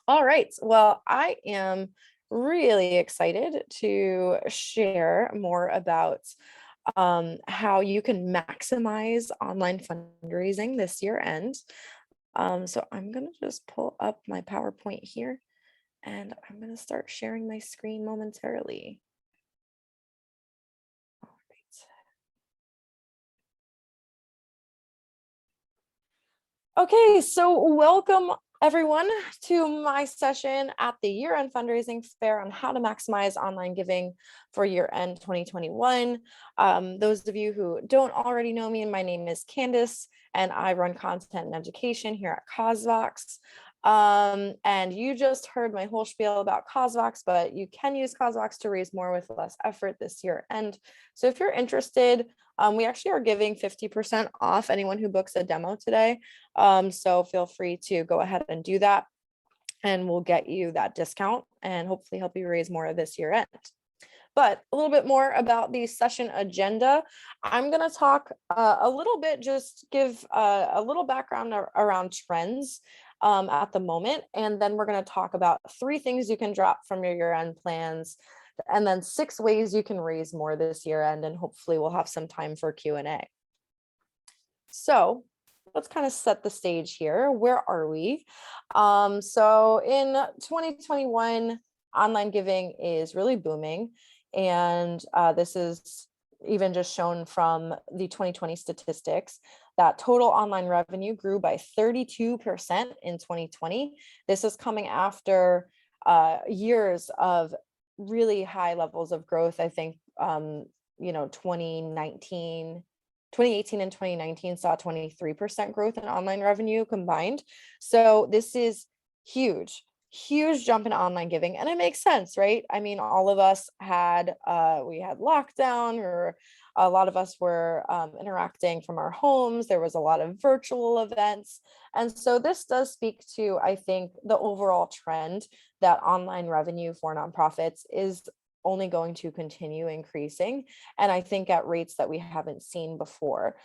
All right. Well, I am really excited to share more about how you can maximize online fundraising this year end. So I'm going to just pull up my PowerPoint here and I'm going to start sharing my screen momentarily. All right. Okay, so welcome everyone to my session at the year-end fundraising fair on how to maximize online giving for year-end 2021. Those of you who don't already know me, my name is Candace and I run content and education here at CauseVox. And you just heard my whole spiel about CauseVox, but you can use CauseVox to raise more with less effort this year. And so if you're interested, we actually are giving 50% off anyone who books a demo today. So feel free to go ahead and do that and we'll get you that discount and hopefully help you raise more this year end. But a little bit more about the session agenda. I'm going to talk a little bit, just give a little background around trends at the moment. And then we're going to talk about 3 things you can drop from your year-end plans, and then 6 ways you can raise more this year end. And hopefully we'll have some time for Q&A. So let's kind of set the stage here. Where are we? So in 2021, online giving is really booming. And this is even just shown from the 2020 statistics that total online revenue grew by 32% in 2020. This is coming after years of really high levels of growth. I think, 2018 and 2019 saw 23% growth in online revenue combined. So this is huge jump in online giving. And it makes sense, right? I mean, all of us had, we had lockdown, or a lot of us were interacting from our homes. There was a lot of virtual events. And so this does speak to, I think, the overall trend that online revenue for nonprofits is only going to continue increasing. And I think at rates that we haven't seen before.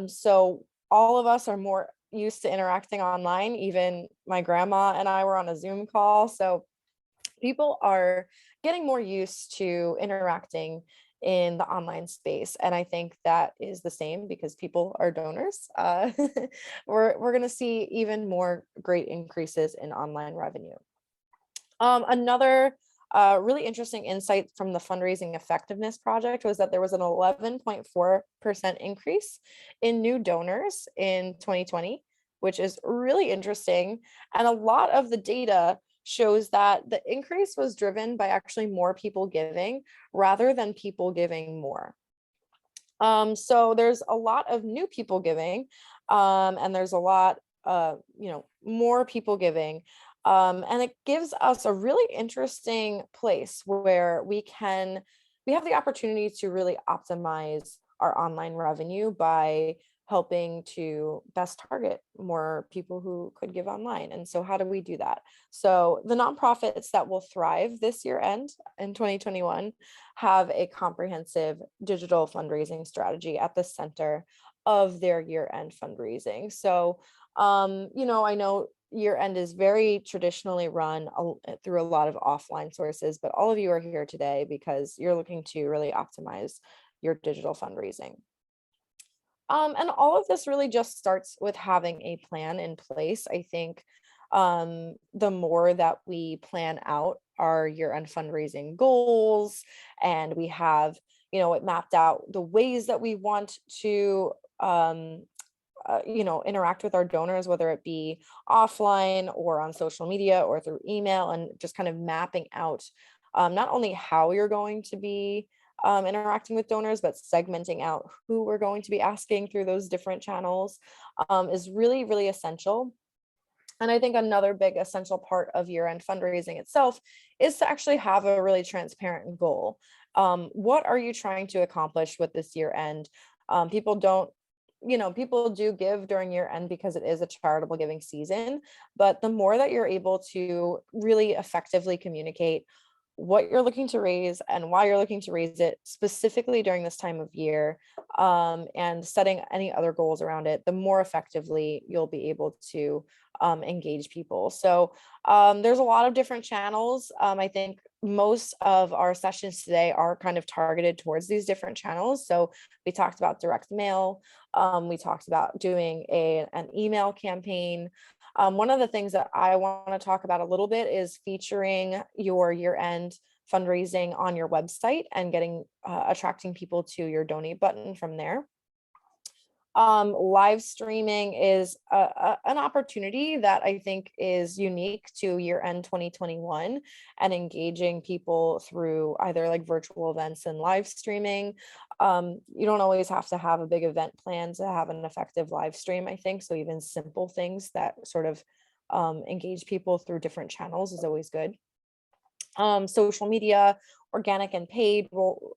So all of us are more used to interacting online. Even my grandma and I were on a Zoom call. So people are getting more used to interacting in the online space. And I think that is the same because people are donors. We're going to see even more great increases in online revenue. Another really interesting insight from the fundraising effectiveness project was that there was an 11.4% increase in new donors in 2020, which is really interesting. And a lot of the data shows that the increase was driven by actually more people giving rather than people giving more. So there's a lot of new people giving, and there's a lot, more people giving. And it gives us a really interesting place where we have the opportunity to really optimize our online revenue by helping to best target more people who could give online. And so how do we do that? So the nonprofits that will thrive this year end in 2021 have a comprehensive digital fundraising strategy at the center of their year end fundraising. So, I know year end is very traditionally run through a lot of offline sources, but all of you are here today because you're looking to really optimize your digital fundraising. And all of this really just starts with having a plan in place. I think the more that we plan out our year-end fundraising goals and we have, it mapped out the ways that we want to interact with our donors, whether it be offline or on social media or through email, and just kind of mapping out not only how you're going to be interacting with donors, but segmenting out who we're going to be asking through those different channels is really, really essential. And I think another big essential part of year-end fundraising itself is to actually have a really transparent goal. What are you trying to accomplish with this year end? People do give during year end because it is a charitable giving season, but the more that you're able to really effectively communicate what you're looking to raise and why you're looking to raise it specifically during this time of year, and setting any other goals around it, the more effectively you'll be able to engage people. So there's a lot of different channels. I think most of our sessions today are kind of targeted towards these different channels. So we talked about direct mail. We talked about doing an email campaign. One of the things that I want to talk about a little bit is featuring your year-end fundraising on your website and getting attracting people to your donate button from there. Live streaming is an opportunity that I think is unique to year end 2021, and engaging people through either like virtual events and live streaming. You don't always have to have a big event plan to have an effective live stream, I think. So even simple things that sort of engage people through different channels is always good. Social media, organic and paid.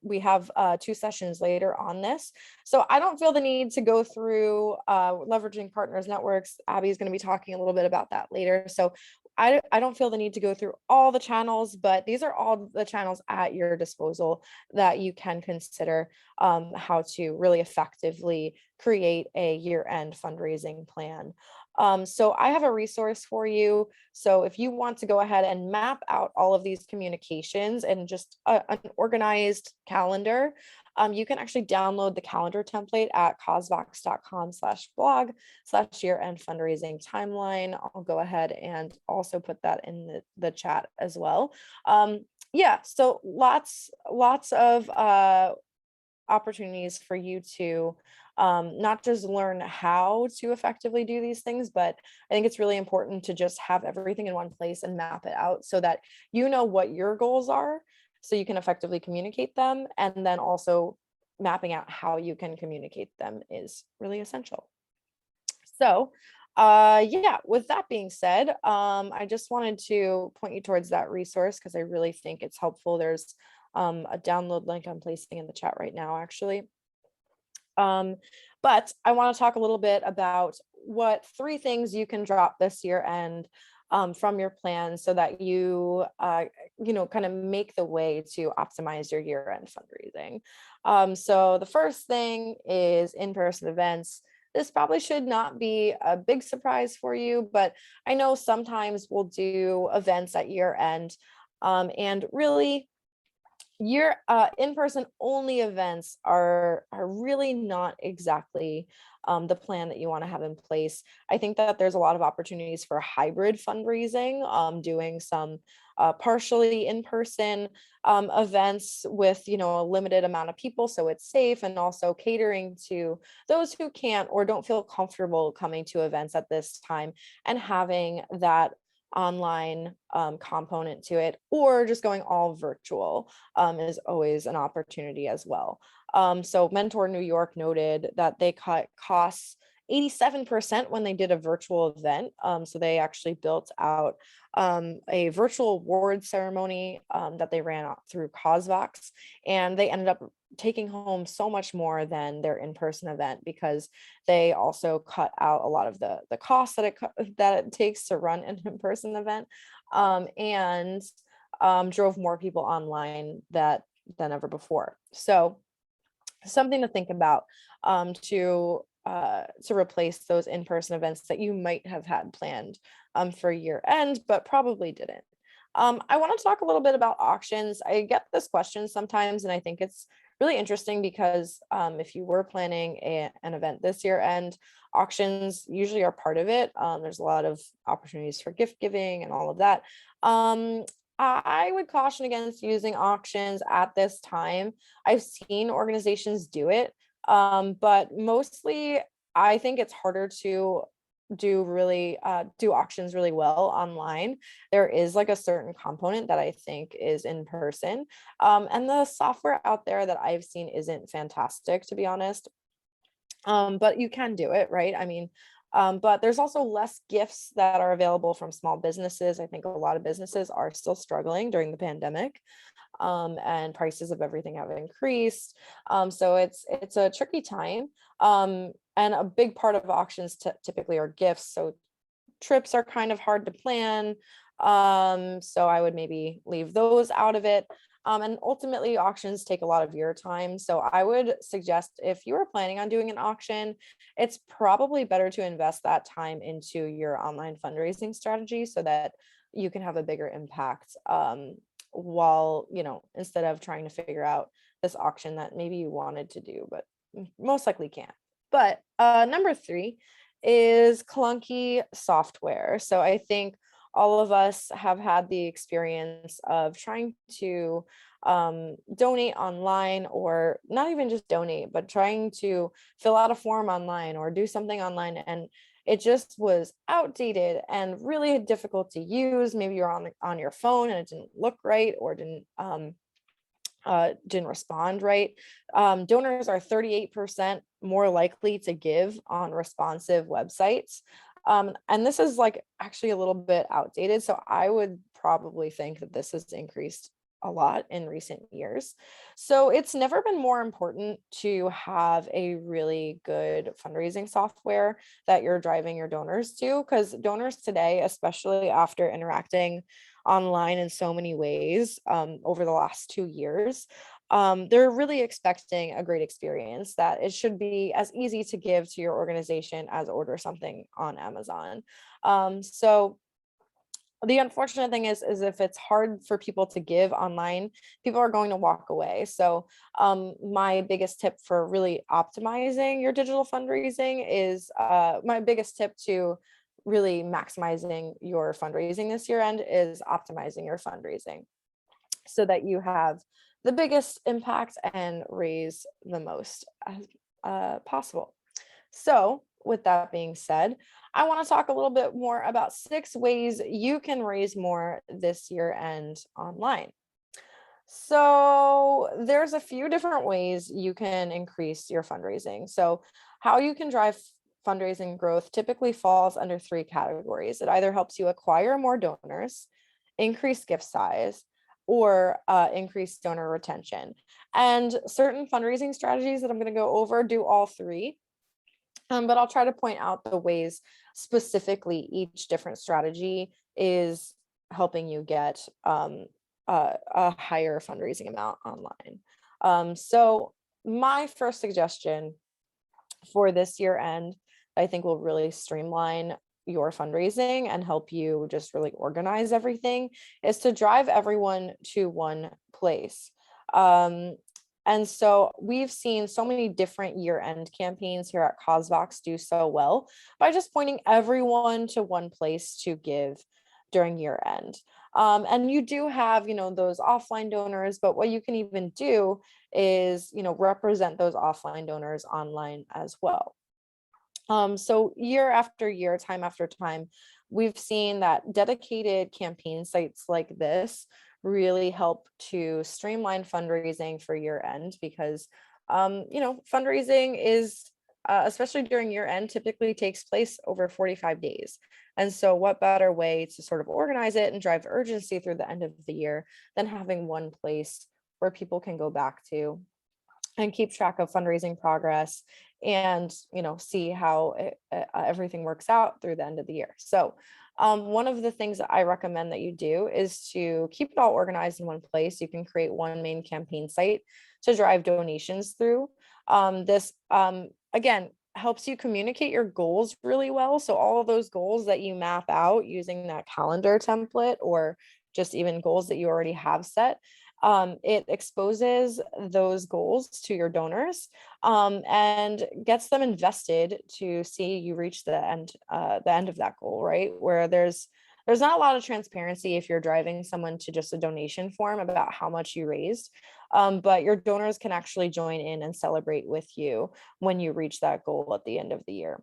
We have 2 sessions later on this. So I don't feel the need to go through leveraging partners networks. Abby is going to be talking a little bit about that later. So I don't feel the need to go through all the channels, but these are all the channels at your disposal that you can consider how to really effectively create a year-end fundraising plan. So I have a resource for you. So if you want to go ahead and map out all of these communications and just an organized calendar, you can actually download the calendar template at causevox.com/blog/year-end fundraising timeline. I'll go ahead and also put that in the chat as well. Yeah, so lots of opportunities for you to not just learn how to effectively do these things, but I think it's really important to just have everything in one place and map it out so that you know what your goals are, so you can effectively communicate them. And then also mapping out how you can communicate them is really essential. So yeah, with that being said, I just wanted to point you towards that resource because I really think it's helpful. There's a download link I'm placing in the chat right now, actually. But I want to talk a little bit about what 3 things you can drop this year and from your plan so that you, kind of make the way to optimize your year-end fundraising. So the first thing is in-person events. This probably should not be a big surprise for you, but I know sometimes we'll do events at year end, and really your in-person only events are really not exactly the plan that you want to have in place. I think that there's a lot of opportunities for hybrid fundraising, doing some partially in-person events with a limited amount of people so it's safe, and also catering to those who can't or don't feel comfortable coming to events at this time, and having that online component to it, or just going all virtual is always an opportunity as well. So Mentor New York noted that they cut costs 87% when they did a virtual event. So they actually built out a virtual award ceremony that they ran out through CauseVox, and they ended up taking home so much more than their in-person event because they also cut out a lot of the costs that it takes to run an in-person event, and drove more people online than ever before. So something to think about to replace those in-person events that you might have had planned for year end, but probably didn't. I want to talk a little bit about auctions. I get this question sometimes, and I think it's really interesting because if you were planning an event this year end, auctions usually are part of it. There's a lot of opportunities for gift giving and all of that. I would caution against using auctions at this time. I've seen organizations do it, but mostly I think it's harder to do auctions really well online. There is like a certain component that I think is in person, and the software out there that I've seen isn't fantastic, to be honest, but you can do it, right? I mean, but there's also less gifts that are available from small businesses. I think a lot of businesses are still struggling during the pandemic, and prices of everything have increased. So it's a tricky time. And a big part of auctions typically are gifts. So trips are kind of hard to plan. So I would maybe leave those out of it. And ultimately, auctions take a lot of your time. So I would suggest if you are planning on doing an auction, it's probably better to invest that time into your online fundraising strategy so that you can have a bigger impact, while, instead of trying to figure out this auction that maybe you wanted to do, but most likely can't. But number three is clunky software. So I think all of us have had the experience of trying to donate online, or not even just donate, but trying to fill out a form online or do something online. And it just was outdated and really difficult to use. Maybe you're on your phone and it didn't look right, or didn't respond right. Donors are 38% more likely to give on responsive websites. And this is like actually a little bit outdated. So I would probably think that this has increased a lot in recent years. So it's never been more important to have a really good fundraising software that you're driving your donors to, because donors today, especially after interacting online in so many ways over the last 2 years, they're really expecting a great experience, that it should be as easy to give to your organization as order something on Amazon. So the unfortunate thing is if it's hard for people to give online, people are going to walk away. So my biggest tip for really optimizing your digital fundraising is my biggest tip to really maximizing your fundraising this year end is optimizing your fundraising so that you have the biggest impact and raise the most possible. So with that being said, I want to talk a little bit more about 6 ways you can raise more this year end online. So there's a few different ways you can increase your fundraising. So how you can drive fundraising growth typically falls under 3 categories. It either helps you acquire more donors, increase gift size, or increase donor retention. And certain fundraising strategies that I'm going to go over do all 3. But I'll try to point out the ways specifically each different strategy is helping you get a higher fundraising amount online. So my first suggestion for this year end, I think will really streamline your fundraising and help you just really organize everything, is to drive everyone to one place. And so we've seen so many different year-end campaigns here at CauseVox do so well by just pointing everyone to one place to give during year end. And you do have, those offline donors, but what you can even do is, represent those offline donors online as well. So year after year, time after time, we've seen that dedicated campaign sites like this really help to streamline fundraising for year end, because fundraising is especially during year end typically takes place over 45 days. And so what better way to sort of organize it and drive urgency through the end of the year than having one place where people can go back to and keep track of fundraising progress and see how everything works out through the end of the year. So one of the things that I recommend that you do is to keep it all organized in one place. You can create one main campaign site to drive donations through. This again helps you communicate your goals really well. So all of those goals that you map out using that calendar template, or just even goals that you already have set, it exposes those goals to your donors and gets them invested to see you reach the end of that goal, right? Where there's not a lot of transparency if you're driving someone to just a donation form about how much you raised, but your donors can actually join in and celebrate with you when you reach that goal at the end of the year.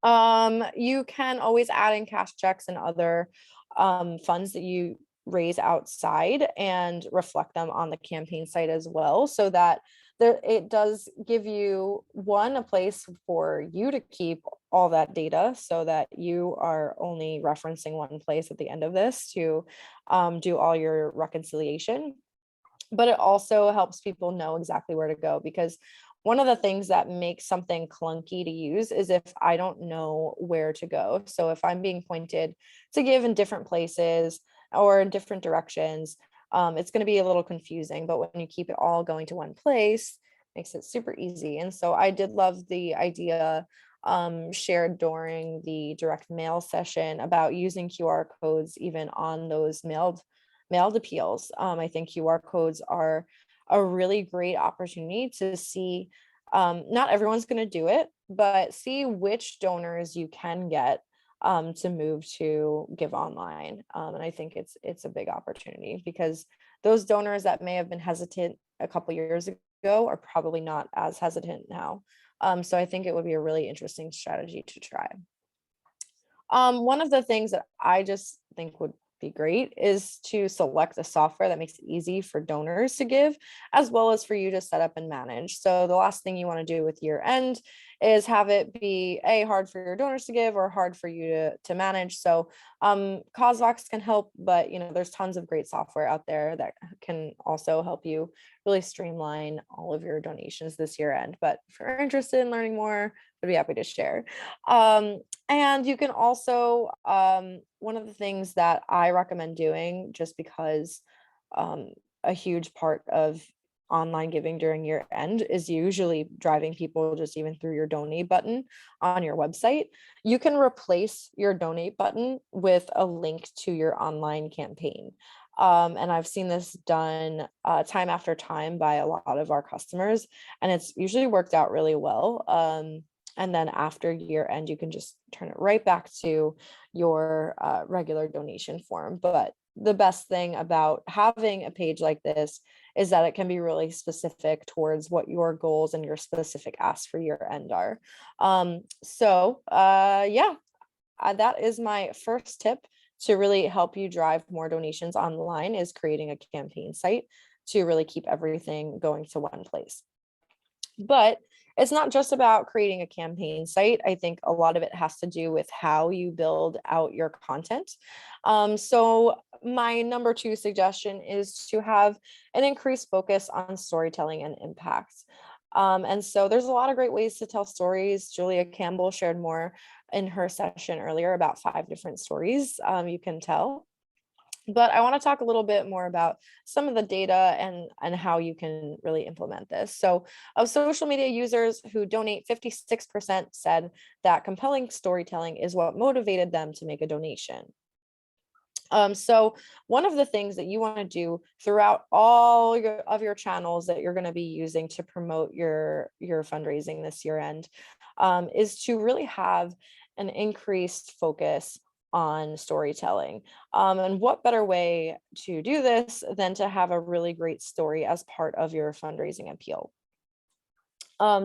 You can always add in cash checks and other funds that you raise outside and reflect them on the campaign site as well, so that it does give you a place for you to keep all that data, so that you are only referencing one place at the end of this to do all your reconciliation. But it also helps people know exactly where to go, because one of the things that makes something clunky to use is if I don't know where to go. So if I'm being pointed to give in different places or in different directions, It's going to be a little confusing, but when you keep it all going to one place, makes it super easy. And so I did love the idea shared during the direct mail session about using QR codes even on those mailed appeals. I think QR codes are a really great opportunity to see, not everyone's going to do it, but see which donors you can get to move to give online. And I think it's a big opportunity because those donors that may have been hesitant a couple years ago are probably not as hesitant now. So I think it would be a really interesting strategy to try. One of the things that I just think would be great is to select a software that makes it easy for donors to give, as well as for you to set up and manage. So the last thing you want to do with year end is have it be hard for your donors to give or hard for you to manage. So CauseVox can help, but there's tons of great software out there that can also help you really streamline all of your donations this year end. But if you're interested in learning more, I'd be happy to share. And you can also, one of the things that I recommend doing, just because a huge part of online giving during year end is usually driving people just even through your donate button on your website. You can replace your donate button with a link to your online campaign. And I've seen this done time after time by a lot of our customers, and it's usually worked out really well. And then after year end, you can just turn it right back to your regular donation form. But the best thing about having a page like this is that it can be really specific towards what your goals and your specific asks for year end are. That is my first tip to really help you drive more donations online, is creating a campaign site to really keep everything going to one place. But it's not just about creating a campaign site. I think a lot of it has to do with how you build out your content. So my number 2 suggestion is to have an increased focus on storytelling and impact. And so there's a lot of great ways to tell stories. Julia Campbell shared more in her session earlier about 5 different stories you can tell. But I want to talk a little bit more about some of the data and how you can really implement this. So of social media users who donate, 56% said that compelling storytelling is what motivated them to make a donation. So one of the things that you want to do throughout all of your channels that you're going to be using to promote your fundraising this year end is to really have an increased focus on storytelling. And what better way to do this than to have a really great story as part of your fundraising appeal?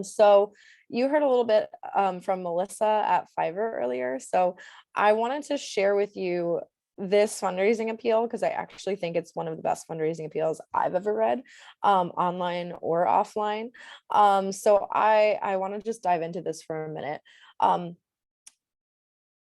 So you heard a little bit from Melissa at Fiverr earlier. So I wanted to share with you this fundraising appeal because I actually think it's one of the best fundraising appeals I've ever read, online or offline. So I want to just dive into this for a minute.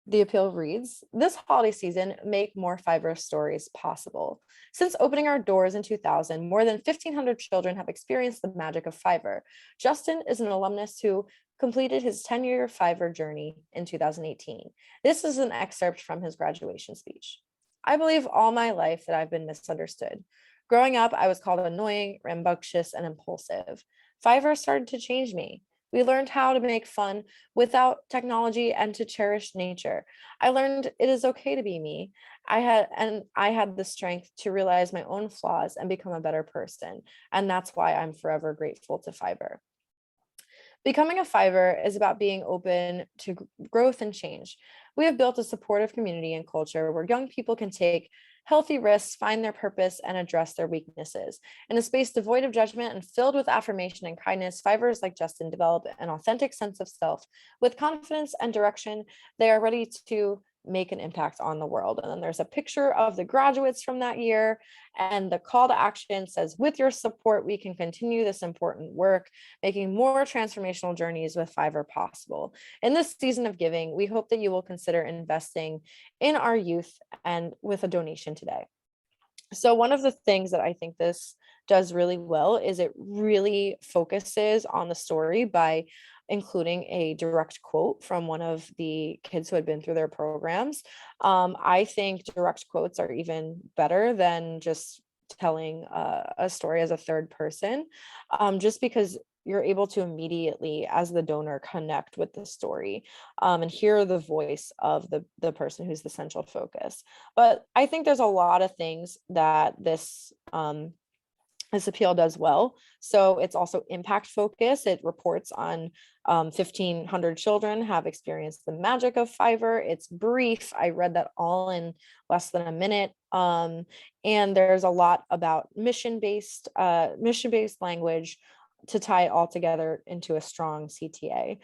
The appeal reads, this holiday season, make more Fiverr stories possible. Since opening our doors in 2000, more than 1,500 children have experienced the magic of Fiverr. Justin is an alumnus who completed his 10-year Fiverr journey in 2018. This is an excerpt from his graduation speech. I believe all my life that I've been misunderstood. Growing up, I was called annoying, rambunctious, and impulsive. Fiverr started to change me. We learned how to make fun without technology and to cherish nature. I learned it is okay to be me. I had the strength to realize my own flaws and become a better person. And that's why I'm forever grateful to Fiverr. Becoming a Fiverr is about being open to growth and change. We have built a supportive community and culture where young people can take healthy risks, find their purpose, and address their weaknesses. In a space devoid of judgment and filled with affirmation and kindness, Fiverrs like Justin develop an authentic sense of self. With confidence and direction, they are ready to make an impact on the world. And then there's a picture of the graduates from that year. And the call to action says, with your support, we can continue this important work, making more transformational journeys with Fiverr possible. In this season of giving, we hope that you will consider investing in our youth and with a donation today. So one of the things that I think this does really well is it really focuses on the story by including a direct quote from one of the kids who had been through their programs. I think direct quotes are even better than just telling a story as a third person, just because you're able to immediately, as the donor, connect with the story, and hear the voice of the person who's the central focus. But I think there's a lot of things that this appeal does well. So it's also impact focused. It reports on 1,500 children have experienced the magic of Fiverr. It's brief. I read that all in less than a minute. And there's a lot about mission-based language to tie it all together into a strong CTA,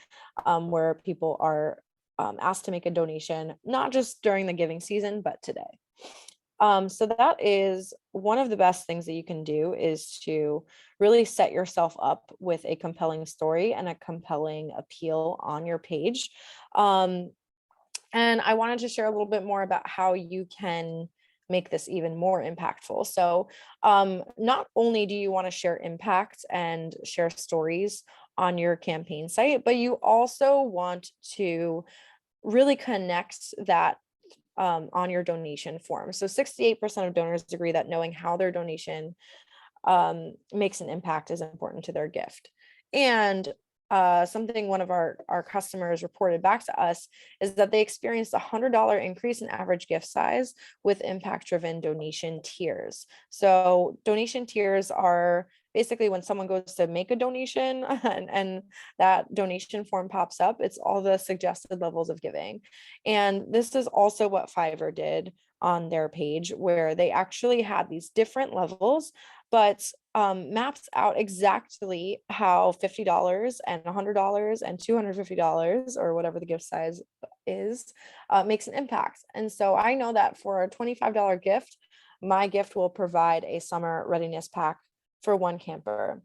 where people are asked to make a donation, not just during the giving season, but today. So that is one of the best things that you can do, is to really set yourself up with a compelling story and a compelling appeal on your page. And I wanted to share a little bit more about how you can make this even more impactful. So not only do you want to share impact and share stories on your campaign site, but you also want to really connect that on your donation form. So 68% of donors agree that knowing how their donation makes an impact is important to their gift. And something one of our customers reported back to us is that they experienced a $100 increase in average gift size with impact-driven donation tiers. So donation tiers are basically when someone goes to make a donation and that donation form pops up, it's all the suggested levels of giving. And this is also what Fiverr did on their page, where they actually had these different levels, but maps out exactly how $50 and $100 and $250, or whatever the gift size is, makes an impact. And so I know that for a $25 gift, my gift will provide a summer readiness pack for one camper.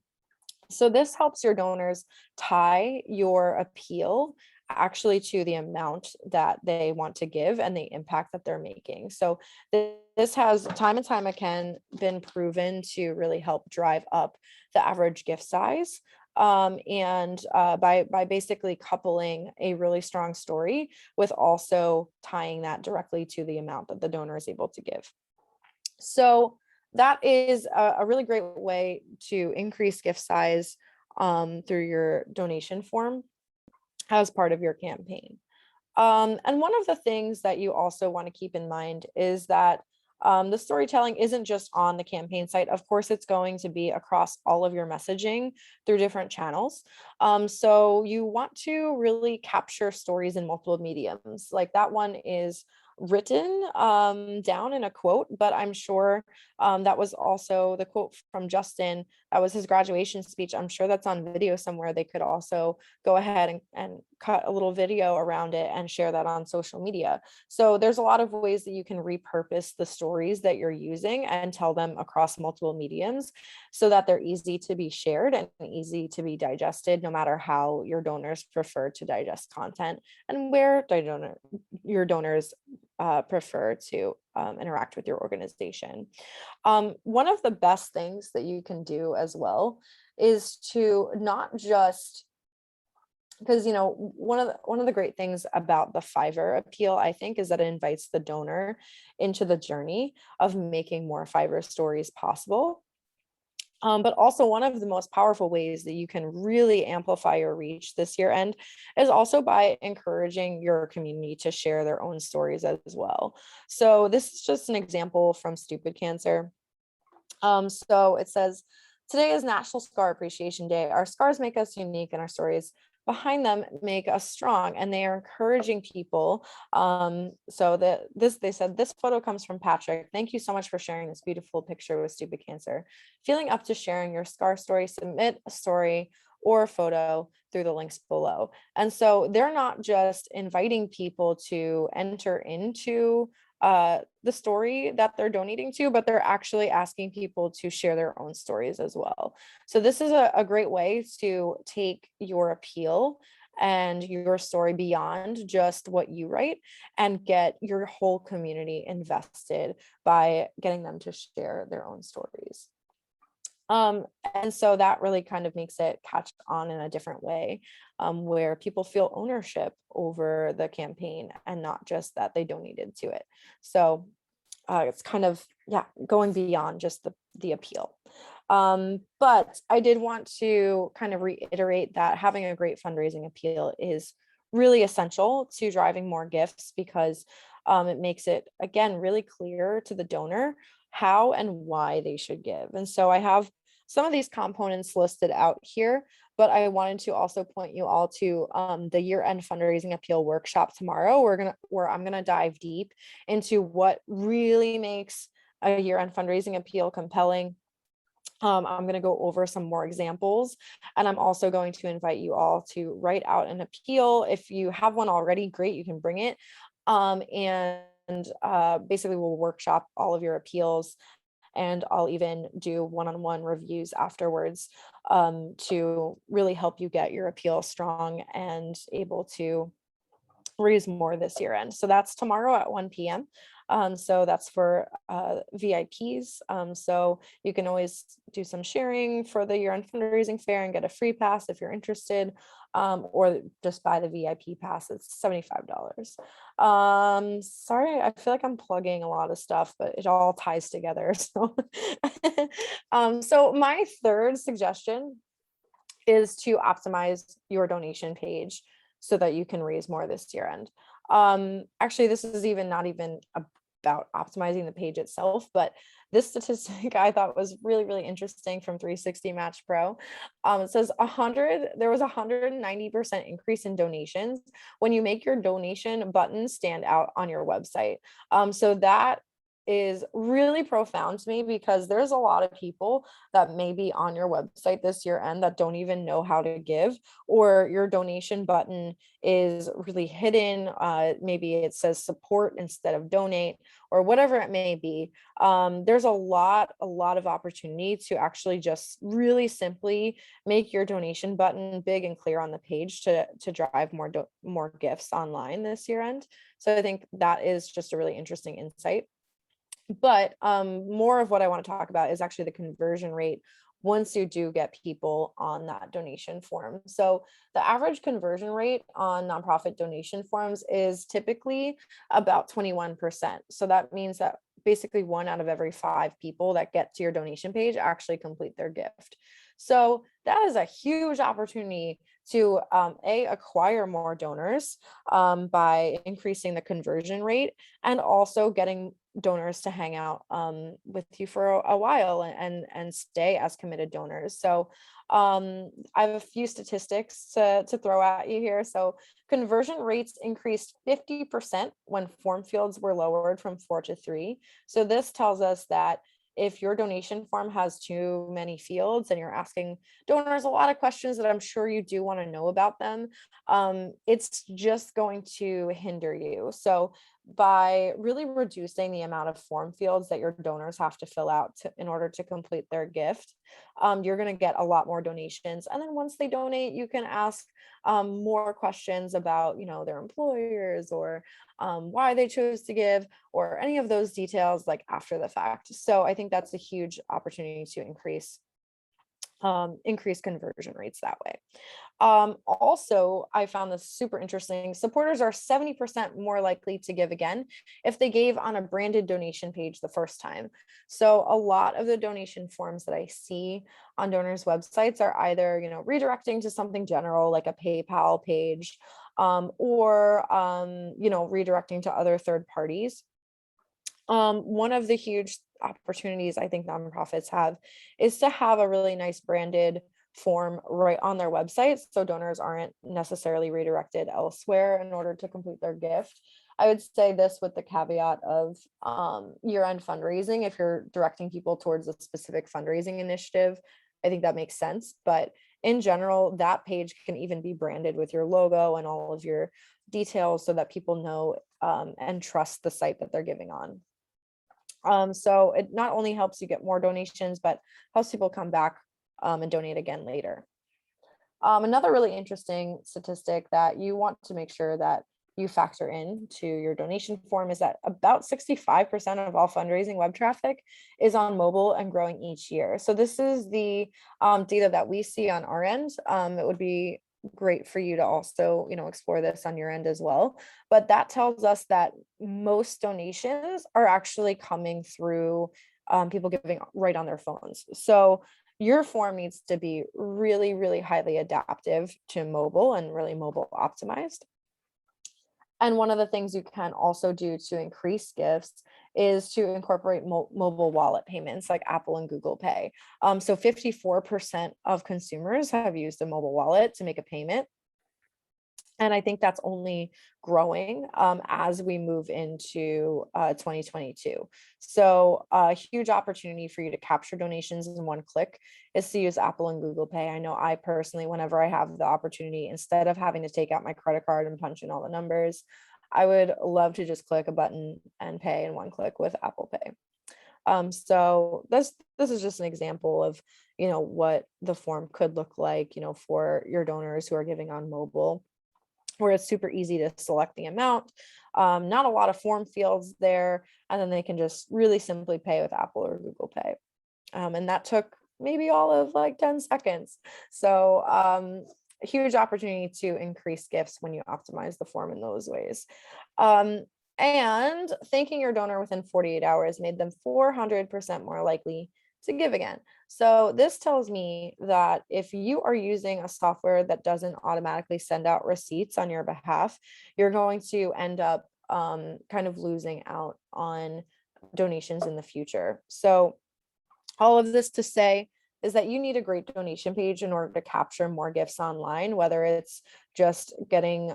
So this helps your donors tie your appeal actually to the amount that they want to give and the impact that they're making. So this has time and time again been proven to really help drive up the average gift size. And by basically coupling a really strong story with also tying that directly to the amount that the donor is able to give. So that is a really great way to increase gift size through your donation form as part of your campaign. And one of the things that you also want to keep in mind is that the storytelling isn't just on the campaign site. Of course, it's going to be across all of your messaging through different channels. So you want to really capture stories in multiple mediums. Like that one is written down in a quote, but I'm sure that was also the quote from Justin. That was his graduation speech. I'm sure that's on video somewhere. They could also go ahead and cut a little video around it and share that on social media. So there's a lot of ways that you can repurpose the stories that you're using and tell them across multiple mediums so that they're easy to be shared and easy to be digested, no matter how your donors prefer to digest content and where your donors prefer to interact with your organization. One of the best things that you can do as well is to not just, because one of the great things about the Fiverr appeal, I think, is that it invites the donor into the journey of making more Fiverr stories possible. But also one of the most powerful ways that you can really amplify your reach this year end is also by encouraging your community to share their own stories as well. So this is just an example from Stupid Cancer. So it says, today is National Scar Appreciation Day. Our scars make us unique and our stories behind them make us strong, and they are encouraging people. They said, this photo comes from Patrick. Thank you so much for sharing this beautiful picture with Stupid Cancer. Feeling up to sharing your scar story, submit a story or a photo through the links below. And so they're not just inviting people to enter into the story that they're donating to, but they're actually asking people to share their own stories as well. So this is a great way to take your appeal and your story beyond just what you write and get your whole community invested by getting them to share their own stories. And so that really kind of makes it catch on in a different way, where people feel ownership over the campaign and not just that they donated to it. So it's kind of, yeah, going beyond just the appeal. But I did want to kind of reiterate that having a great fundraising appeal is really essential to driving more gifts, because it makes it, again, really clear to the donor how and why they should give. And so I have some of these components listed out here, but I wanted to also point you all to the year-end fundraising appeal workshop tomorrow. Where I'm gonna dive deep into what really makes a year-end fundraising appeal compelling. I'm going to go over some more examples, and I'm also going to invite you all to write out an appeal. If you have one already, great, you can bring it. Basically, we'll workshop all of your appeals, and I'll even do one-on-one reviews afterwards to really help you get your appeal strong and able to raise more this year end. So that's tomorrow at 1 p.m. So that's for VIPs. So you can always do some sharing for the year-end fundraising fair and get a free pass if you're interested, or just buy the VIP pass. It's $75. Sorry, I feel like I'm plugging a lot of stuff, but it all ties together. So, so my third suggestion is to optimize your donation page so that you can raise more this year end. Actually, this is not even about optimizing the page itself, but this statistic I thought was really, really interesting from 360 Match Pro. It says there was 190% increase in donations when you make your donation button stand out on your website. So that is really profound to me, because there's a lot of people that may be on your website this year end that don't even know how to give, or your donation button is really hidden. Maybe it says support instead of donate, or whatever it may be. There's a lot of opportunity to actually just really simply make your donation button big and clear on the page to drive more gifts online this year end. So I think that is just a really interesting insight. But more of what I want to talk about is actually the conversion rate once you do get people on that donation form. So the average conversion rate on nonprofit donation forms is typically about 21%. So that means that basically 1 out of every 5 people that get to your donation page actually complete their gift. So that is a huge opportunity to acquire more donors by increasing the conversion rate, and also getting donors to hang out with you for a while and stay as committed donors. So I have a few statistics to throw at you here. So conversion rates increased 50% when form fields were lowered from 4 to 3. So this tells us that if your donation form has too many fields and you're asking donors a lot of questions that I'm sure you do want to know about them, it's just going to hinder you. So by really reducing the amount of form fields that your donors have to fill out in order to complete their gift, you're going to get a lot more donations. And then once they donate, you can ask more questions about, their employers, or why they chose to give, or any of those details like after the fact. So I think that's a huge opportunity to increase conversion rates that way. Also, I found this super interesting. Supporters are 70% more likely to give again if they gave on a branded donation page the first time. So a lot of the donation forms that I see on donors' websites are either, redirecting to something general like a PayPal page, or redirecting to other third parties. One of the huge opportunities I think nonprofits have is to have a really nice branded form right on their website, so donors aren't necessarily redirected elsewhere in order to complete their gift. I would say this with the caveat of year-end fundraising. If you're directing people towards a specific fundraising initiative, I think that makes sense. But in general, that page can even be branded with your logo and all of your details so that people know and trust the site that they're giving on. So it not only helps you get more donations, but helps people come back and donate again later. Another really interesting statistic that you want to make sure that you factor in to your donation form is that about 65% of all fundraising web traffic is on mobile and growing each year. So this is the data that we see on our end. It would be great for you to also, explore this on your end as well. But that tells us that most donations are actually coming through people giving right on their phones. So your form needs to be really, really highly adaptive to mobile and really mobile optimized. And one of the things you can also do to increase gifts is to incorporate mobile wallet payments like Apple and Google Pay. So 54% of consumers have used a mobile wallet to make a payment. And I think that's only growing as we move into 2022. So a huge opportunity for you to capture donations in one click is to use Apple and Google Pay. I know I personally, whenever I have the opportunity, instead of having to take out my credit card and punch in all the numbers, I would love to just click a button and pay in one click with Apple Pay. So this is just an example of, what the form could look like, for your donors who are giving on mobile, where it's super easy to select the amount, not a lot of form fields there, and then they can just really simply pay with Apple or Google Pay. And that took maybe all of like 10 seconds. So a huge opportunity to increase gifts when you optimize the form in those ways. And thanking your donor within 48 hours made them 400% more likely to give again. So this tells me that if you are using a software that doesn't automatically send out receipts on your behalf, you're going to end up kind of losing out on donations in the future. So all of this to say is that you need a great donation page in order to capture more gifts online, whether it's just getting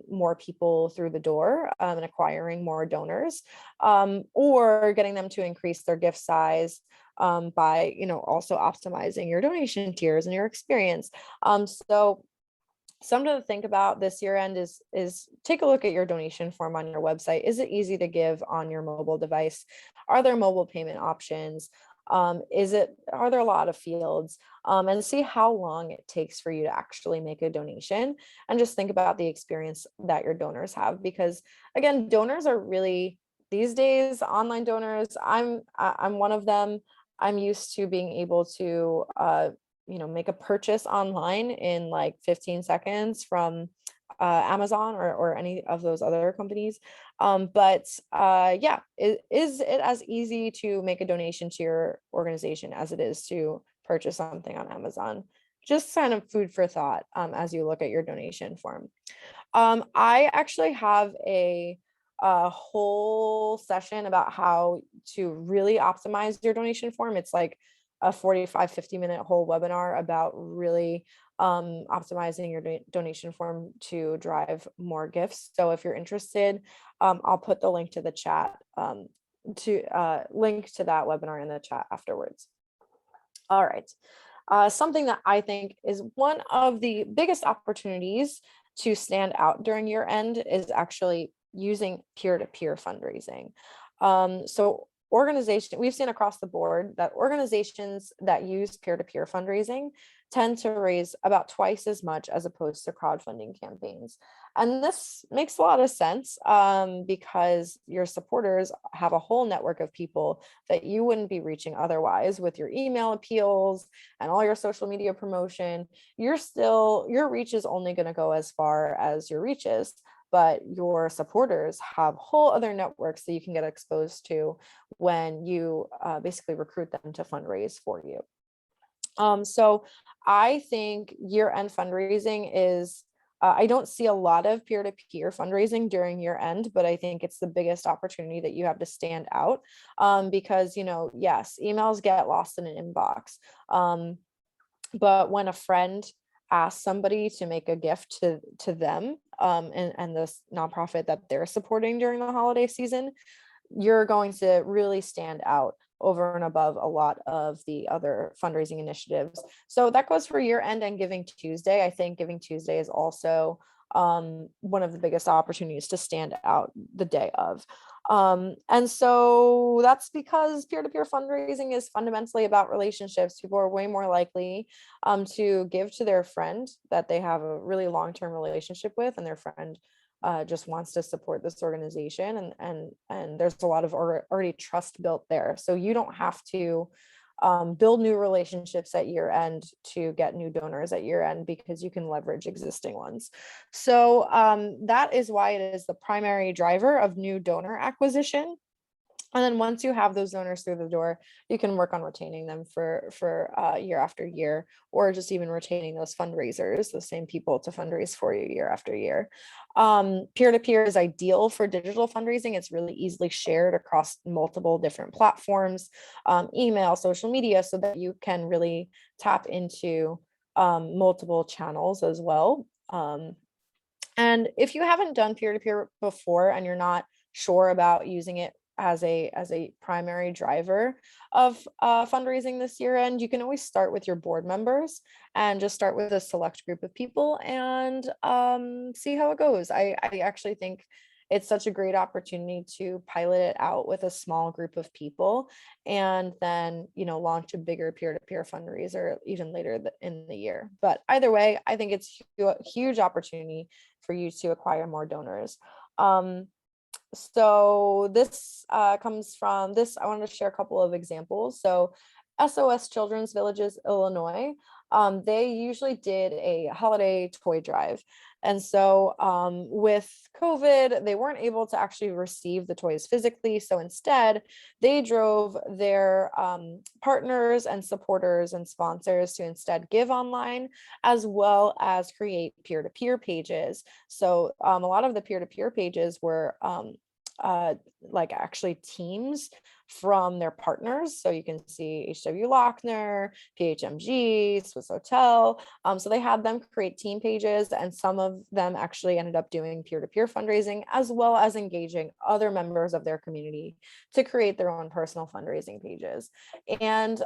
more people through the door and acquiring more donors, or getting them to increase their gift size by, also optimizing your donation tiers and your experience. So something to think about this year end is take a look at your donation form on your website. Is it easy to give on your mobile device? Are there mobile payment options? Are there a lot of fields? And see how long it takes for you to actually make a donation, and just think about the experience that your donors have, because again, donors are really, these days, online donors, I'm one of them. I'm used to being able to make a purchase online in like 15 seconds from Amazon or any of those other companies. But yeah, is it as easy to make a donation to your organization as it is to purchase something on Amazon? Just kind of food for thought as you look at your donation form. I actually have a whole session about how to really optimize your donation form. It's like a 45-50 minute whole webinar about really optimizing your donation form to drive more gifts. So if you're interested, I'll put the link to the chat, link to that webinar in the chat afterwards. All right. Something that I think is one of the biggest opportunities to stand out during year end is actually using peer-to-peer fundraising. So we've seen across the board that organizations that use peer-to-peer fundraising tend to raise about twice as much as opposed to crowdfunding campaigns. And this makes a lot of sense because your supporters have a whole network of people that you wouldn't be reaching otherwise with your email appeals and all your social media promotion. Your reach is only going to go as far as your reach is, but your supporters have whole other networks that you can get exposed to when you basically recruit them to fundraise for you. So I think year-end fundraising is, I don't see a lot of peer-to-peer fundraising during year end, but I think it's the biggest opportunity that you have to stand out because, yes, emails get lost in an inbox. But when a friend asks somebody to make a gift to them and this nonprofit that they're supporting during the holiday season, you're going to really stand out over and above a lot of the other fundraising initiatives. So that goes for year end and Giving Tuesday. I think Giving Tuesday is also one of the biggest opportunities to stand out the day of. And so that's because peer-to-peer fundraising is fundamentally about relationships. People are way more likely to give to their friend that they have a really long-term relationship with, and their friend just wants to support this organization, and there's a lot of already trust built there. So you don't have to build new relationships at year end to get new donors at year end, because you can leverage existing ones. So that is why it is the primary driver of new donor acquisition. And then once you have those donors through the door, you can work on retaining them for year after year, or just even retaining those fundraisers, the same people to fundraise for you year after year. Peer-to-peer is ideal for digital fundraising. It's really easily shared across multiple different platforms, email, social media, so that you can really tap into multiple channels as well. And if you haven't done peer-to-peer before and you're not sure about using it as a primary driver of fundraising this year end, you can always start with your board members and just start with a select group of people and see how it goes. I actually think it's such a great opportunity to pilot it out with a small group of people, and then, you know, launch a bigger peer-to-peer fundraiser even later in the year. But either way, I think it's a huge opportunity for you to acquire more donors. So this comes from this. I wanted to share a couple of examples. So SOS Children's Villages, Illinois, they usually did a holiday toy drive. And so with COVID, they weren't able to actually receive the toys physically. So instead, they drove their partners and supporters and sponsors to instead give online, as well as create peer-to-peer pages. So a lot of the peer-to-peer pages were like actually teams from their partners. So you can see HW Lochner, PHMG, Swiss Hotel. So they had them create team pages, and some of them actually ended up doing peer-to-peer fundraising, as well as engaging other members of their community to create their own personal fundraising pages. And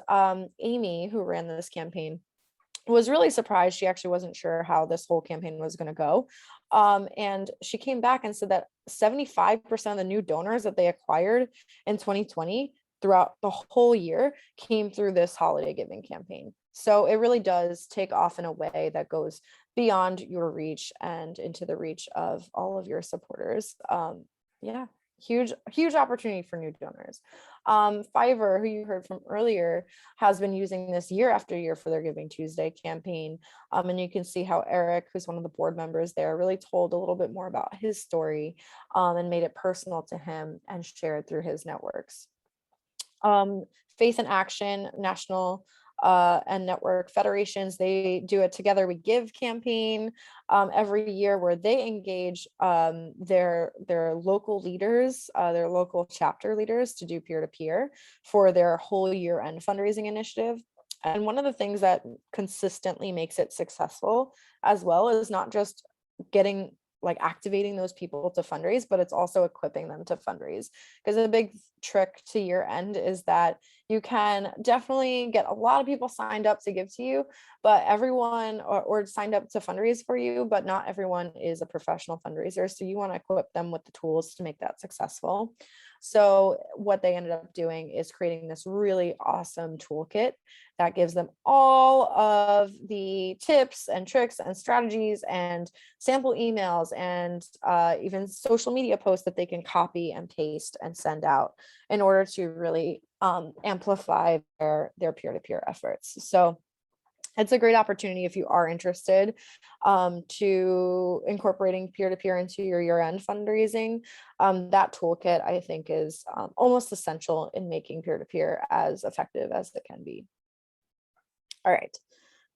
Amy, who ran this campaign, was really surprised. She actually wasn't sure how this whole campaign was going to go. And she came back and said that 75% of the new donors that they acquired in 2020 throughout the whole year came through this holiday giving campaign. So it really does take off in a way that goes beyond your reach and into the reach of all of your supporters. Yeah, huge opportunity for new donors. Fiverr, who you heard from earlier, has been using this year after year for their Giving Tuesday campaign. And you can see how Eric, who's one of the board members there, really told a little bit more about his story and made it personal to him and shared through his networks. Faith in Action, National and network federations, they do a Together We Give campaign every year, where they engage their local leaders, their local chapter leaders, to do peer-to-peer for their whole year-end fundraising initiative. And one of the things that consistently makes it successful as well is not just getting activating those people to fundraise, but it's also equipping them to fundraise. Because a big trick to year end is that you can definitely get a lot of people signed up to give to you, but everyone or signed up to fundraise for you, but not everyone is a professional fundraiser. So you want to equip them with the tools to make that successful. So what they ended up doing is creating this really awesome toolkit that gives them all of the tips and tricks and strategies and sample emails and even social media posts that they can copy and paste and send out in order to really amplify their peer-to-peer efforts. So it's a great opportunity if you are interested to incorporating peer-to-peer into your year-end fundraising. That toolkit, I think, is almost essential in making peer-to-peer as effective as it can be. All right.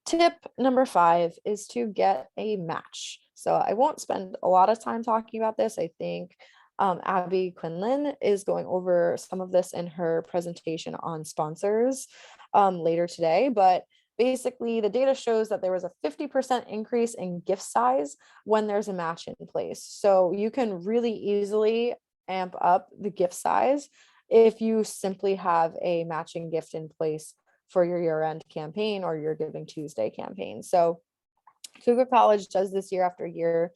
Tip number 5 is to get a match. So I won't spend a lot of time talking about this. I think Abby Quinlan is going over some of this in her presentation on sponsors later today, but basically the data shows that there was a 50% increase in gift size when there's a match in place. So you can really easily amp up the gift size if you simply have a matching gift in place for your year-end campaign or your Giving Tuesday campaign. So Cougar College does this year after year.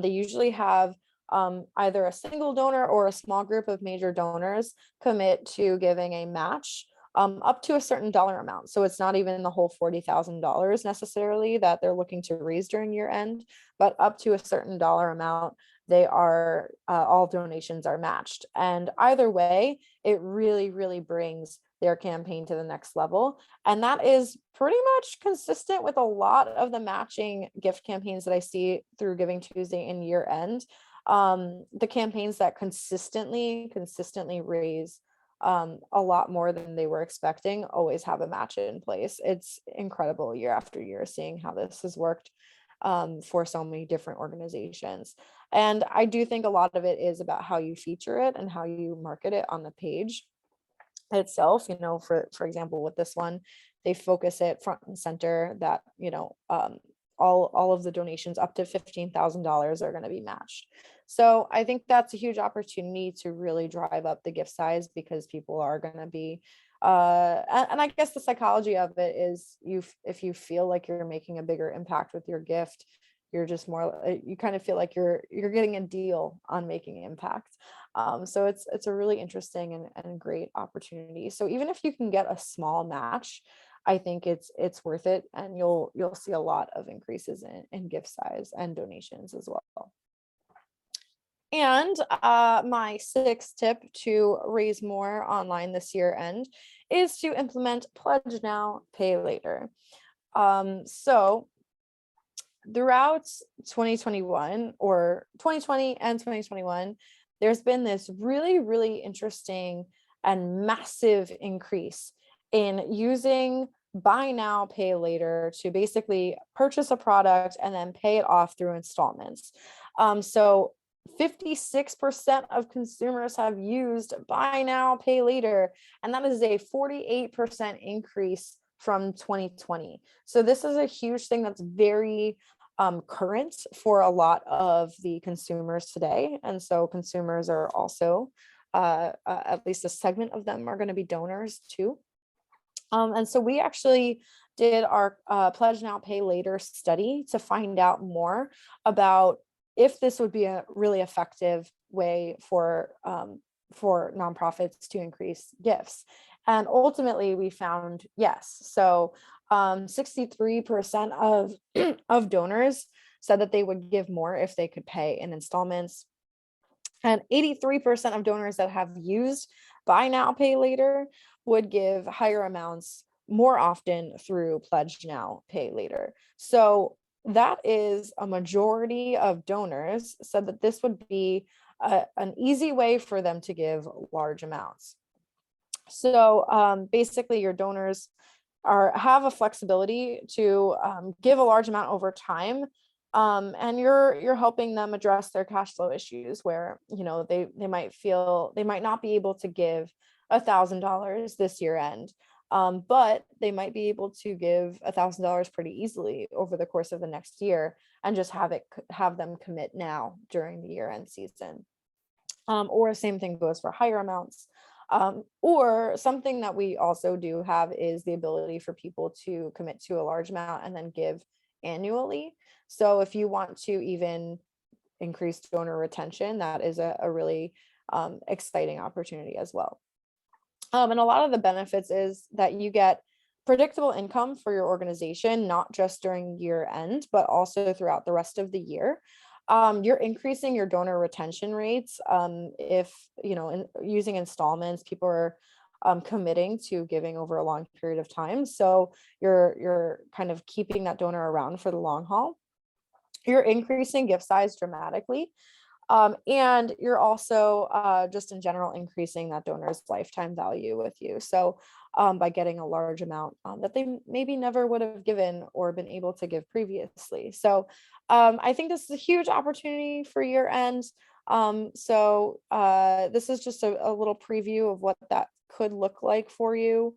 They usually have either a single donor or a small group of major donors commit to giving a match up to a certain dollar amount. So it's not even the whole $40,000 necessarily that they're looking to raise during year end, but up to a certain dollar amount. all donations are matched. And either way, it really, really brings their campaign to the next level. And that is pretty much consistent with a lot of the matching gift campaigns that I see through Giving Tuesday and year end. The campaigns that consistently raise a lot more than they were expecting always have a match in place. It's incredible year after year seeing how this has worked for so many different organizations. And I do think a lot of it is about how you feature it and how you market it on the page itself. For example, with this one, they focus it front and center that all of the donations up to $15,000 are going to be matched. So I think that's a huge opportunity to really drive up the gift size, because people are going to be and I guess the psychology of it is, if you feel like you're making a bigger impact with your gift, you're just more, you kind of feel like you're getting a deal on making impact. So it's a really interesting and great opportunity. So even if you can get a small match, I think it's worth it, and you'll see a lot of increases in gift size and donations as well. And my sixth tip to raise more online this year end is to implement Pledge Now, Pay Later. So throughout 2021, or 2020 and 2021, there's been this really, really interesting and massive increase in using buy now, pay later to basically purchase a product and then pay it off through installments. So 56% of consumers have used buy now, pay later, and that is a 48% increase from 2020. So this is a huge thing that's very current for a lot of the consumers today. And so consumers are also, at least a segment of them, are going to be donors too. And so we actually did our Pledge Now, Pay Later study to find out more about if this would be a really effective way for nonprofits to increase gifts. And ultimately we found yes. So 63% of donors said that they would give more if they could pay in installments. And 83% of donors that have used buy now, pay later would give higher amounts more often through Pledge Now, Pay Later. So that is a majority of donors said that this would be an easy way for them to give large amounts. So basically your donors have a flexibility to give a large amount over time. And you're helping them address their cash flow issues where, they might not be able to give $1,000 this year end. But they might be able to give $1,000 pretty easily over the course of the next year and just have them commit now during the year end season. Or same thing goes for higher amounts. Or something that we also do have is the ability for people to commit to a large amount and then give annually. So if you want to even increase donor retention, that is a really exciting opportunity as well. And a lot of the benefits is that you get predictable income for your organization, not just during year end, but also throughout the rest of the year. You're increasing your donor retention rates. If, using installments, people are committing to giving over a long period of time. So you're kind of keeping that donor around for the long haul. You're increasing gift size dramatically. And you're also just in general increasing that donor's lifetime value with you. So by getting a large amount that they maybe never would have given or been able to give previously. So I think this is a huge opportunity for year end. So this is just a little preview of what that could look like for you.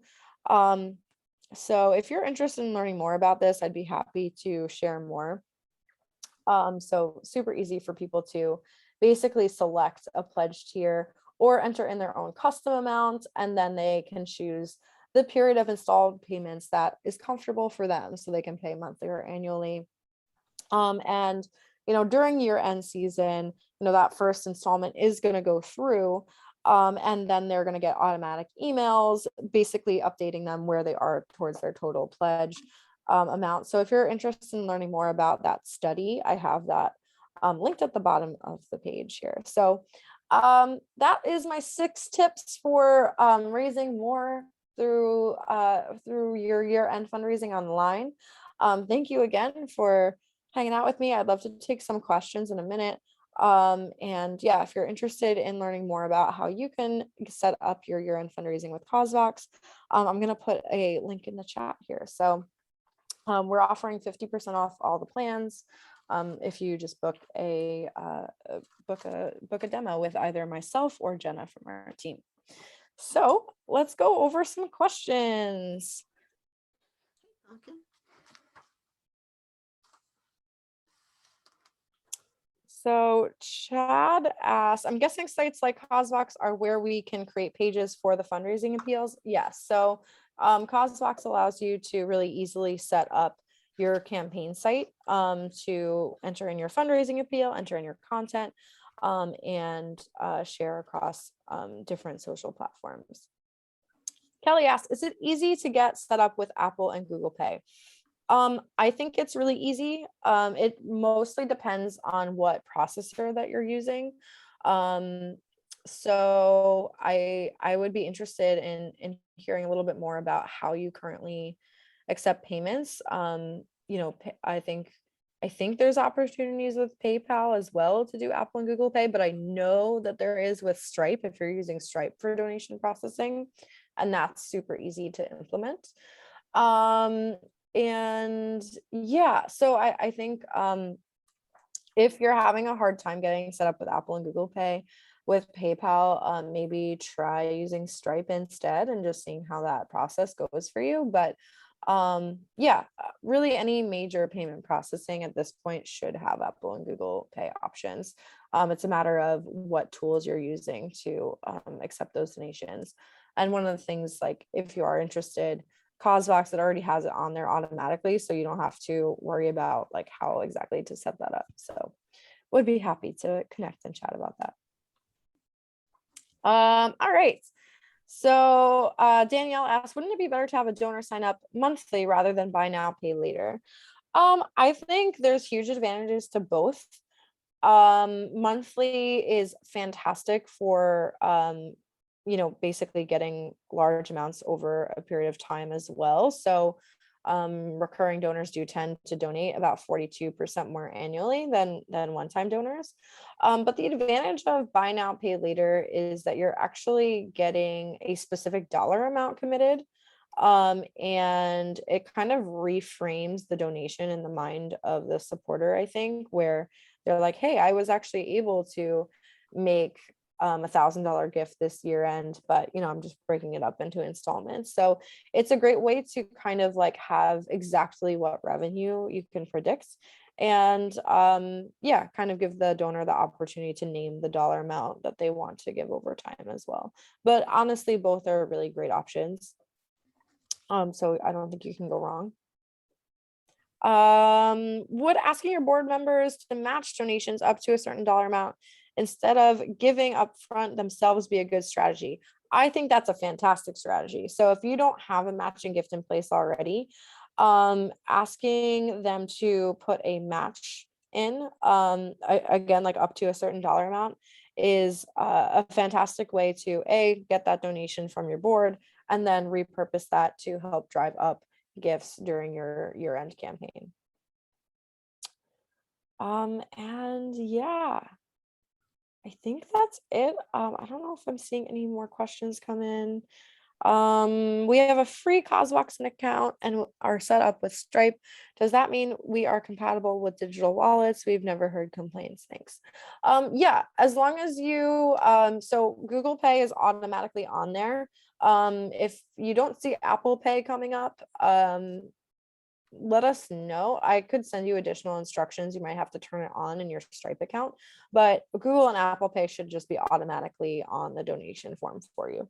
So if you're interested in learning more about this, I'd be happy to share more. So super easy for people to basically select a pledge tier or enter in their own custom amount, and then they can choose the period of installed payments that is comfortable for them, so they can pay monthly or annually. And during year end season, that first installment is going to go through, and then they're going to get automatic emails basically updating them where they are towards their total pledge amount. So if you're interested in learning more about that study, I have that linked at the bottom of the page here. So that is my 6 tips for raising more through your year-end fundraising online. Thank you again for hanging out with me. I'd love to take some questions in a minute. And yeah, if you're interested in learning more about how you can set up your year-end fundraising with CauseVox, I'm going to put a link in the chat here. So we're offering 50% off all the plans if you just book a demo with either myself or Jenna from our team. So let's go over some questions. Okay. So Chad asked, I'm guessing sites like CauseVox are where we can create pages for the fundraising appeals. Yes. So CauseVox allows you to really easily set up your campaign site to enter in your fundraising appeal, enter in your content, and share across different social platforms. Kelly asked, is it easy to get set up with Apple and Google Pay? I think it's really easy. It mostly depends on what processor that you're using. So I would be interested in hearing a little bit more about how you currently accept payments. You know, I think there's opportunities with PayPal as well to do Apple and Google Pay, but I know that there is with Stripe if you're using Stripe for donation processing, and that's super easy to implement. And yeah, so I think if you're having a hard time getting set up with Apple and Google Pay with PayPal, maybe try using Stripe instead and just seeing how that process goes for you. But yeah, really any major payment processing at this point should have Apple and Google Pay options. It's a matter of what tools you're using to accept those donations. And one of the things, like if you are interested, CauseVox, it already has it on there automatically, so you don't have to worry about like how exactly to set that up. So would be happy to connect and chat about that. All right. So Danielle asked, wouldn't it be better to have a donor sign up monthly rather than buy now, pay later? I think there's huge advantages to both. Monthly is fantastic for you know, basically getting large amounts over a period of time as well. So recurring donors do tend to donate about 42% more annually than one-time donors. But the advantage of buy now, pay later is that you're actually getting a specific dollar amount committed. And it kind of reframes the donation in the mind of the supporter, I think, where they're like, hey, I was actually able to make $1,000 gift this year end, but you know, I'm just breaking it up into installments. So it's a great way to kind of like have exactly what revenue you can predict. And yeah, kind of give the donor the opportunity to name the dollar amount that they want to give over time as well. But honestly, both are really great options. So I don't think you can go wrong. Would asking your board members to match donations up to a certain dollar amount instead of giving upfront themselves be a good strategy? I think that's a fantastic strategy. So if you don't have a matching gift in place already, asking them to put a match in, again, like up to a certain dollar amount, is a fantastic way to get that donation from your board and then repurpose that to help drive up gifts during your year-end campaign. And yeah, I think that's it. I don't know if I'm seeing any more questions come in. We have a free CauseVox account and are set up with Stripe. Does that mean we are compatible with digital wallets? We've never heard complaints. Thanks. Yeah, as long as you, so Google Pay is automatically on there. If you don't see Apple Pay coming up, let us know. I could send you additional instructions. You might have to turn it on in your Stripe account, but Google and Apple Pay should just be automatically on the donation form for you.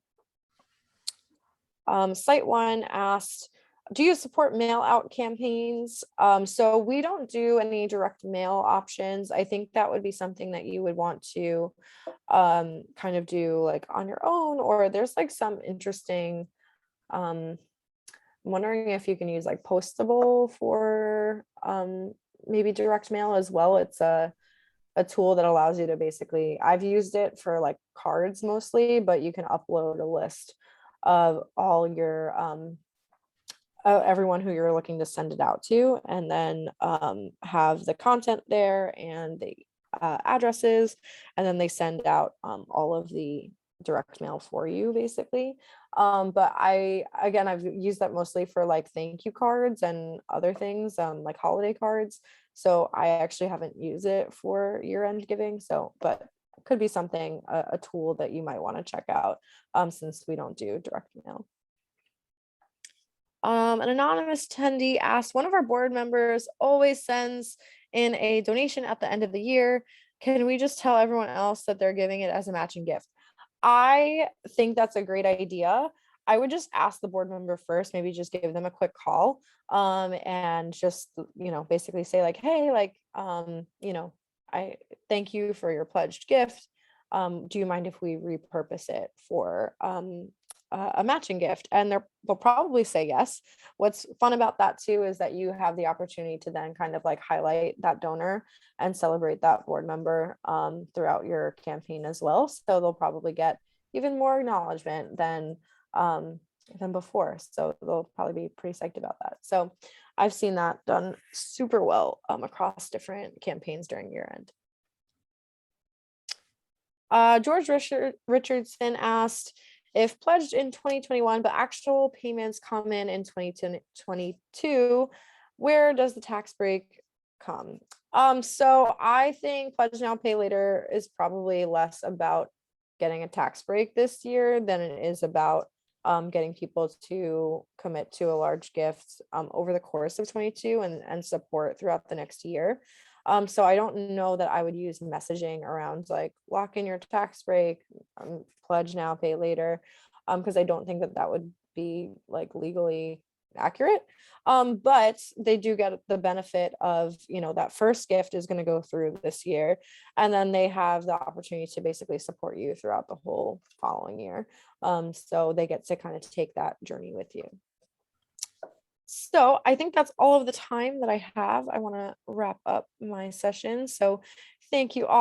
Site one asked, do you support mail out campaigns? So we don't do any direct mail options. I think that would be something that you would want to kind of do like on your own, or there's like some interesting, I'm wondering if you can use like Postable for maybe direct mail as well. It's a a tool that allows you to basically, I've used it for like cards mostly, but you can upload a list of all your everyone who you're looking to send it out to, and then have the content there and the addresses, and then they send out all of the direct mail for you basically. But I've used that mostly for like thank you cards and other things, like holiday cards. So I actually haven't used it for year-end giving. So, but it could be something, a tool that you might want to check out, since we don't do direct mail. An anonymous attendee asked, one of our board members always sends in a donation at the end of the year. Can we just tell everyone else that they're giving it as a matching gift? I think that's a great idea. I would just ask the board member first, maybe just give them a quick call, and just, basically say like, hey, like, I thank you for your pledged gift. Do you mind if we repurpose it for a matching gift? And they'll probably say yes. What's fun about that too is that you have the opportunity to then kind of like highlight that donor and celebrate that board member throughout your campaign as well. So they'll probably get even more acknowledgement than before. So they'll probably be pretty psyched about that. So I've seen that done super well across different campaigns during year end. George Richardson asked, if pledged in 2021, but actual payments come in 2022, where does the tax break come? So I think pledge now, pay later is probably less about getting a tax break this year than it is about getting people to commit to a large gift over the course of 22 and support throughout the next year. So I don't know that I would use messaging around like lock in your tax break, pledge now, pay later, because I don't think that that would be like legally accurate. But they do get the benefit of, that first gift is going to go through this year, and then they have the opportunity to basically support you throughout the whole following year. So they get to kind of take that journey with you. So I think that's all of the time that I have. I want to wrap up my session. So thank you all.